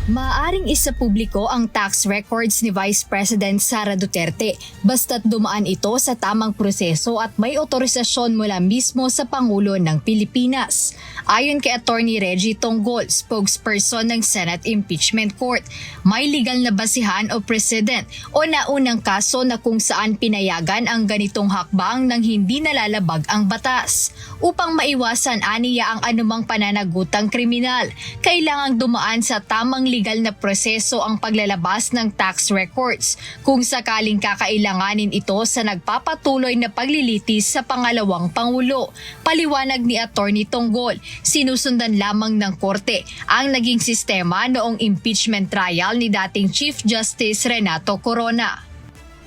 Maaaring isapubliko ang tax records ni Vice President Sara Duterte basta't dumaan ito sa tamang proseso at may otorisasyon mula mismo sa Pangulo ng Pilipinas. Ayon kay Attorney Reggie Tonggol, spokesperson ng Senate Impeachment Court, may legal na basihan o precedent o naunang kaso na kung saan pinayagan ang ganitong hakbang nang hindi nalalabag ang batas. Upang maiwasan aniya ang anumang pananagutang kriminal, kailangang dumaan sa tamang legal na proseso ang paglalabas ng tax records kung sakaling kakailanganin ito sa nagpapatuloy na paglilitis sa pangalawang Pangulo. Paliwanag ni Attorney Tonggol, sinusundan lamang ng korte ang naging sistema noong impeachment trial ni dating Chief Justice Renato Corona.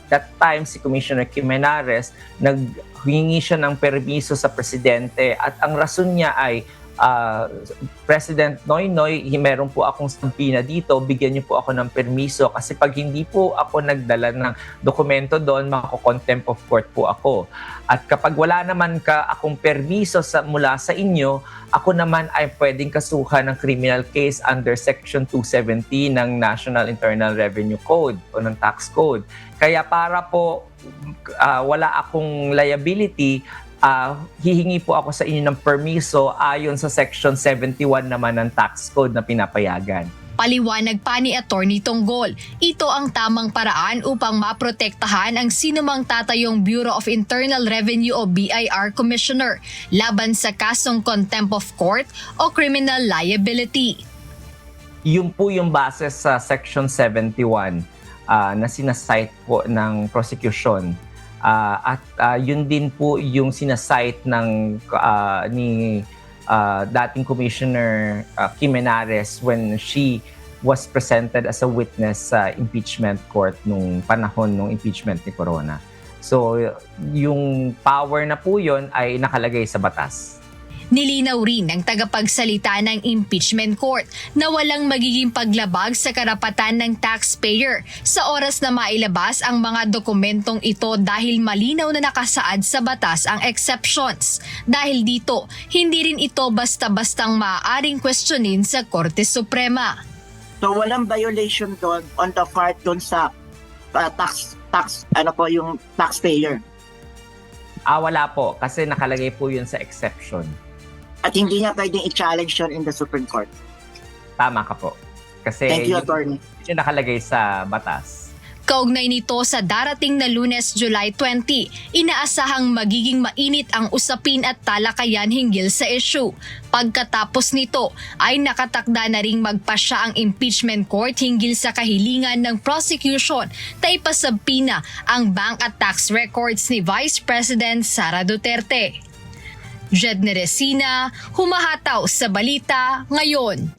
That time, si Commissioner Jimenarez, naghingi siya ng permiso sa presidente at ang rason niya ay President Noynoy, meron po akong stampina dito, bigyan niyo po ako ng permiso kasi pag hindi po ako nagdala ng dokumento doon, mako-contempt of court po ako. At kapag wala naman akong permiso mula sa inyo, ako naman ay pwedeng kasuhan ng criminal case under Section 270 ng National Internal Revenue Code o ng Tax Code. Kaya para po wala akong liability, hihingi po ako sa inyo ng permiso ayon sa Section 71 naman ng Tax Code na pinapayagan. Paliwanag pa ni Attorney Tonggol, ito ang tamang paraan upang maprotektahan ang sinumang tatayong Bureau of Internal Revenue o BIR Commissioner laban sa kasong contempt of court o criminal liability. Yun po yung base sa Section 71 na sinasite po ng prosecution. Yun din po yung sinasite ni dating Commissioner Jimenarez when she was presented as a witness sa impeachment court nung panahon ng impeachment ni Corona. So, yung power na po yun ay nakalagay sa batas. Nilinaw rin ng tagapagsalita ng impeachment court na walang magiging paglabag sa karapatan ng taxpayer sa oras na mailabas ang mga dokumentong ito dahil malinaw na nakasaad sa batas ang exceptions. Dahil dito, hindi rin ito basta-bastang maaaring questionin sa Korte Suprema. So walang violation doon on the part doon sa yung taxpayer. Wala po kasi nakalagay po yun sa exception. At hindi niya pwedeng i-challenge yun in the Supreme Court. Tama ka po. Kasi Thank you, Attorney. Yun nakalagay sa batas. Kaugnay nito sa darating na Lunes, July 20, inaasahang magiging mainit ang usapin at talakayan hinggil sa issue. Pagkatapos nito ay nakatakda na ring magpasya ang impeachment court hinggil sa kahilingan ng prosecution na ipasabpina ang bank at tax records ni Vice President Sara Duterte. Jedne Resina, humahataw sa balita ngayon.